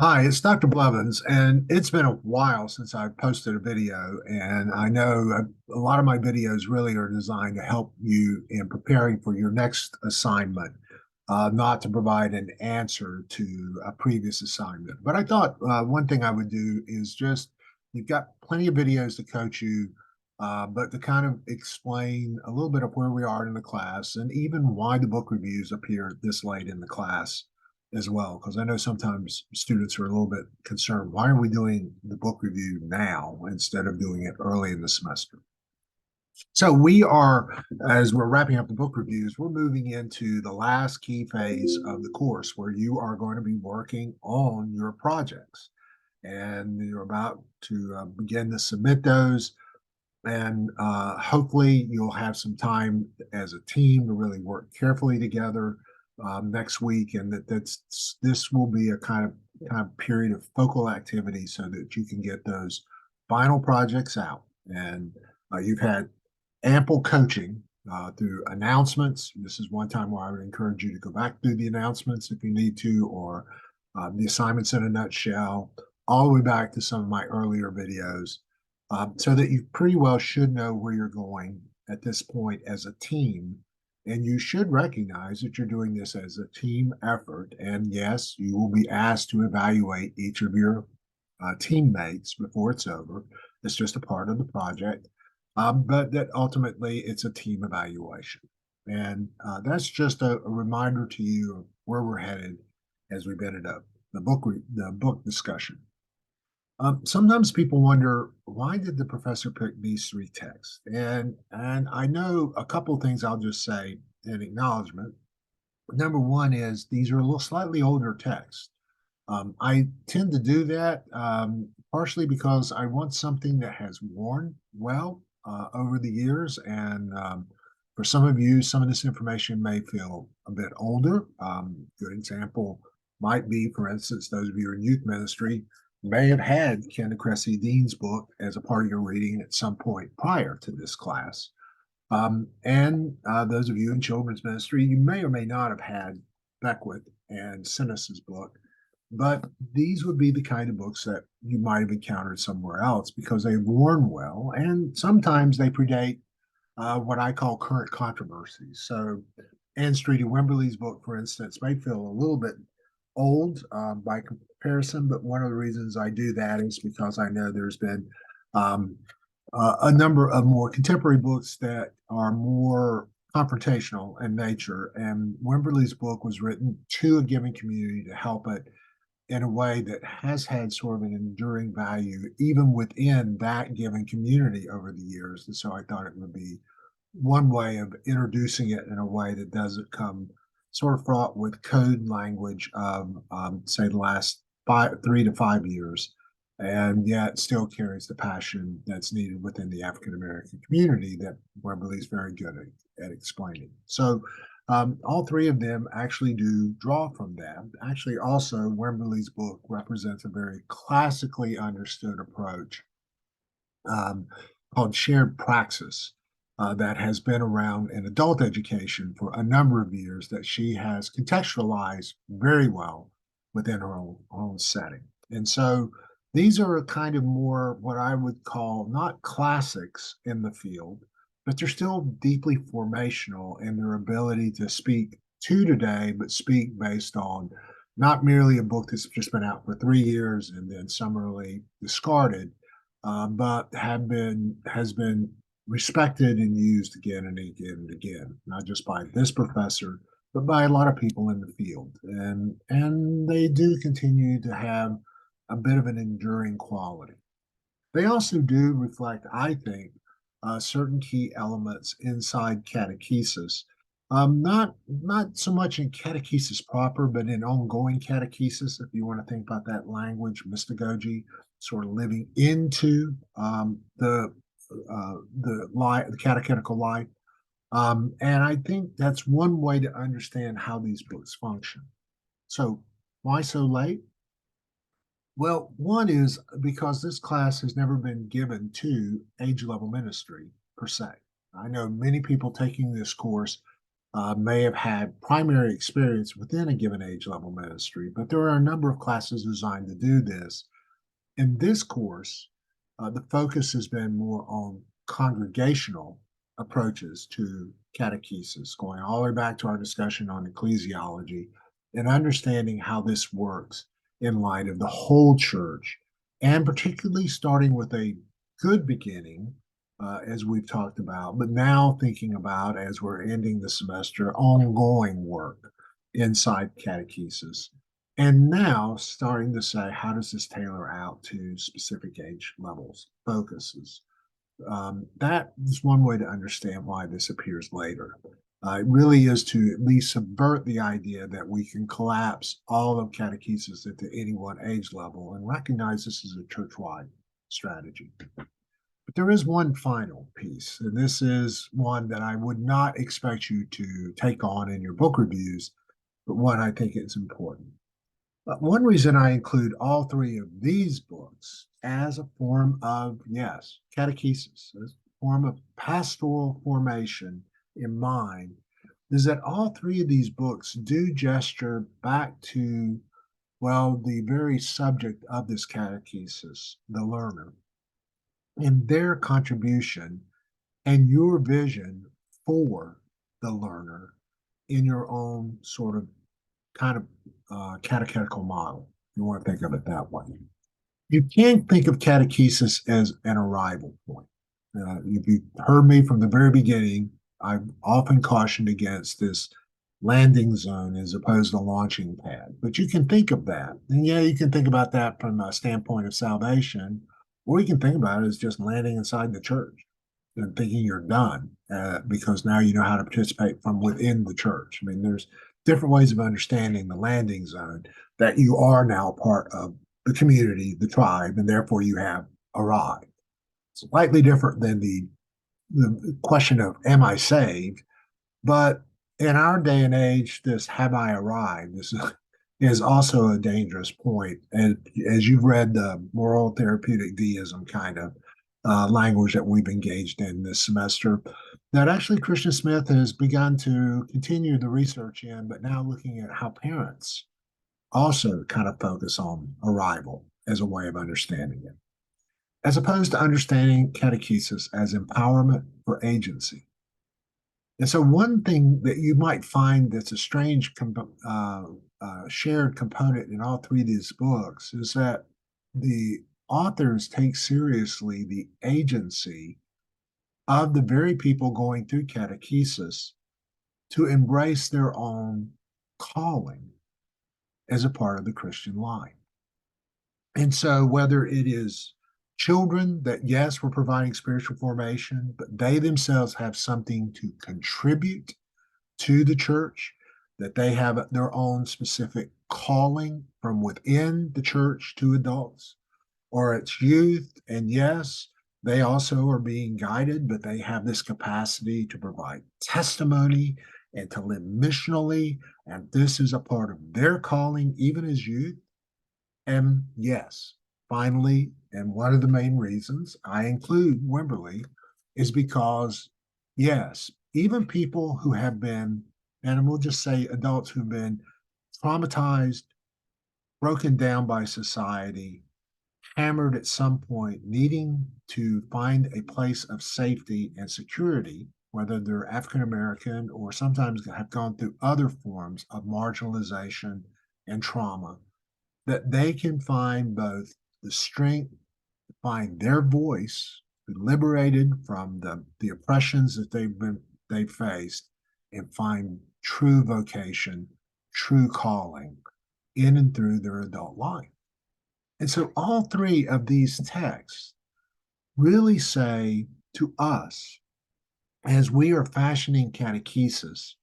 Hi, it's Dr. Blevins, and it's been a while since I've posted a video, and I know a lot of my videos really are designed to help you in preparing for your next assignment, not to provide an answer to a previous assignment. But I thought one thing I would do is you've got plenty of videos to coach you, but to kind of explain a little bit of where we are in the class and even why the book reviews appear this late in the class as well, because I know sometimes students are a little bit concerned. Why are we doing the book review now instead of doing it early in the semester? So we are, as we're wrapping up the book reviews, we're moving into the last key phase of the course where you are going to be working on your projects. And you're about to begin to submit those. And hopefully you'll have some time as a team to really work carefully together next week, and this will be a kind of period of focal activity so that you can get those final projects out. And you've had ample coaching through announcements. This is one time where I would encourage you to go back through the announcements if you need to, or the assignments in a nutshell, all the way back to some of my earlier videos, so that you pretty well should know where you're going at this point as a team. And you should recognize that you're doing this as a team effort. And yes, you will be asked to evaluate each of your teammates before it's over. It's just a part of the project. But that ultimately it's a team evaluation. And that's just a reminder to you of where we're headed as we bend it up the book discussion. Sometimes people wonder, why did the professor pick these three texts? And I know a couple of things I'll just say in acknowledgement. Number one is these are a little slightly older texts. I tend to do that partially because I want something that has worn well over the years. And for some of you, some of this information may feel a bit older. Good example might be, for instance, those of you in youth ministry may have had Ken Cressy Dean's book as a part of your reading at some point prior to this class. And those of you in children's ministry, you may or may not have had Beckwith and Sinis's book, but these would be the kind of books that you might have encountered somewhere else because they've worn well, and sometimes they predate what I call current controversies. So Anne Streeter Wimberly's book, for instance, may feel a little bit old by comparison, but one of the reasons I do that is because I know there's been um, a number of more contemporary books that are more confrontational in nature. And Wimberly's book was written to a given community to help it in a way that has had sort of an enduring value, even within that given community over the years. And so I thought it would be one way of introducing it in a way that doesn't come sort of fraught with code language of, say, the last 3 to 5 years, and yet still carries the passion that's needed within the African American community that Wembley is very good at explaining. So all three of them actually do draw from that. Actually, also, Wembley's book represents a very classically understood approach um, called shared praxis that has been around in adult education for a number of years that she has contextualized very well within her own setting. And so these are a kind of more what I would call not classics in the field, but they're still deeply formational in their ability to speak to today, but speak based on not merely a book that's just been out for 3 years and then summarily discarded, but has been respected and used again and again and again, not just by this professor, but by a lot of people in the field. And they do continue to have a bit of an enduring quality. They also do reflect, I think, certain key elements inside catechesis. Not so much in catechesis proper, but in ongoing catechesis, if you want to think about that language, mystagogy, sort of living into the catechetical life. And I think that's one way to understand how these books function. So why so late? Well, one is because this class has never been given to age level ministry per se. I know many people taking this course may have had primary experience within a given age level ministry, but there are a number of classes designed to do this. In this course, the focus has been more on congregational approaches to catechesis, going all the way back to our discussion on ecclesiology and understanding how this works in light of the whole church, and particularly starting with a good beginning, as we've talked about, but now thinking about, as we're ending the semester, ongoing work inside catechesis. And now starting to say, how does this tailor out to specific age levels, focuses? That is one way to understand why this appears later. It really is to at least subvert the idea that we can collapse all of catechesis into any one age level and recognize this is a church-wide strategy. But there is one final piece, and this is one that I would not expect you to take on in your book reviews, but one I think is important. One reason I include all three of these books as a form of, yes, catechesis, as a form of pastoral formation in mind, is that all three of these books do gesture back to, well, the very subject of this catechesis, the learner, and their contribution and your vision for the learner in your own sort of kind of catechetical model. You want to think of it that way. You can't think of catechesis as an arrival point. If you heard me from the very beginning, I've often cautioned against this landing zone as opposed to launching pad. But you can think of that. And yeah, you can think about that from a standpoint of salvation, or you can think about it as just landing inside the church and thinking you're done because now you know how to participate from within the church. I mean, there's different ways of understanding the landing zone that you are now part of the community, the tribe, and therefore you have arrived. Slightly different than the question of am I saved, but in our day and age, this have I arrived? This is also a dangerous point. And as you've read the moral therapeutic deism kind of language that we've engaged in this semester, that actually Christian Smith has begun to continue the research in, but now looking at how parents also kind of focus on arrival as a way of understanding it, as opposed to understanding catechesis as empowerment for agency. And so, one thing that you might find that's a strange shared component in all three of these books is that the authors take seriously the agency of the very people going through catechesis to embrace their own calling as a part of the Christian life. And so, whether it is children that, yes, we're providing spiritual formation, but they themselves have something to contribute to the church, that they have their own specific calling from within the church to adults, or it's youth, and yes, they also are being guided, but they have this capacity to provide testimony and to live missionally, and this is a part of their calling, even as youth. And yes, finally, and one of the main reasons I include Wimberley is because, yes, even people who have been, and we'll just say adults who've been traumatized, broken down by society, hammered at some point, needing to find a place of safety and security, whether they're African American or sometimes have gone through other forms of marginalization and trauma, that they can find both the strength to find their voice, be liberated from the oppressions that they've faced, and find true vocation, true calling in and through their adult life. And so all three of these texts really say to us, as we are fashioning catechesis,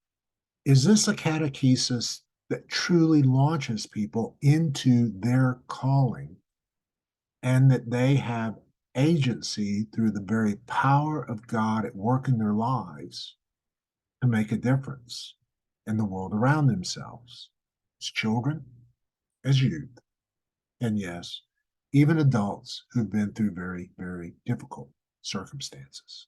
is this a catechesis that truly launches people into their calling and that they have agency through the very power of God at work in their lives to make a difference in the world around themselves, as children, as youth, and yes, even adults who've been through very, very difficult circumstances.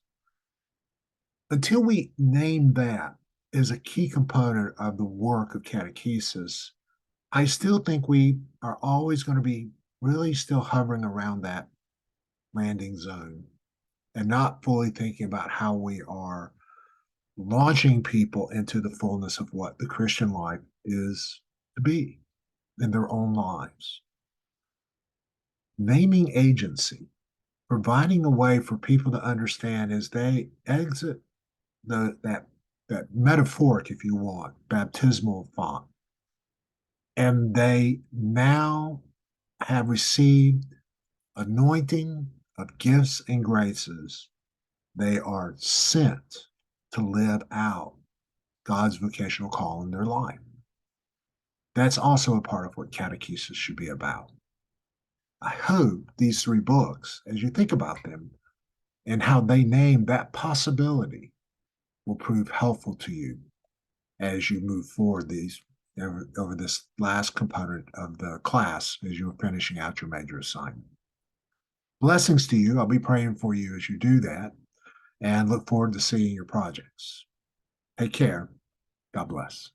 Until we name that, is a key component of the work of catechesis, I still think we are always going to be really still hovering around that landing zone and not fully thinking about how we are launching people into the fullness of what the Christian life is to be in their own lives. Naming agency, providing a way for people to understand as they exit that metaphoric, if you want, baptismal font, and they now have received anointing of gifts and graces. They are sent to live out God's vocational call in their life. That's also a part of what catechesis should be about. I hope these three books, as you think about them and how they name that possibility, will prove helpful to you as you move forward over this last component of the class as you're finishing out your major assignment. Blessings to you. I'll be praying for you as you do that and look forward to seeing your projects. Take care. God bless.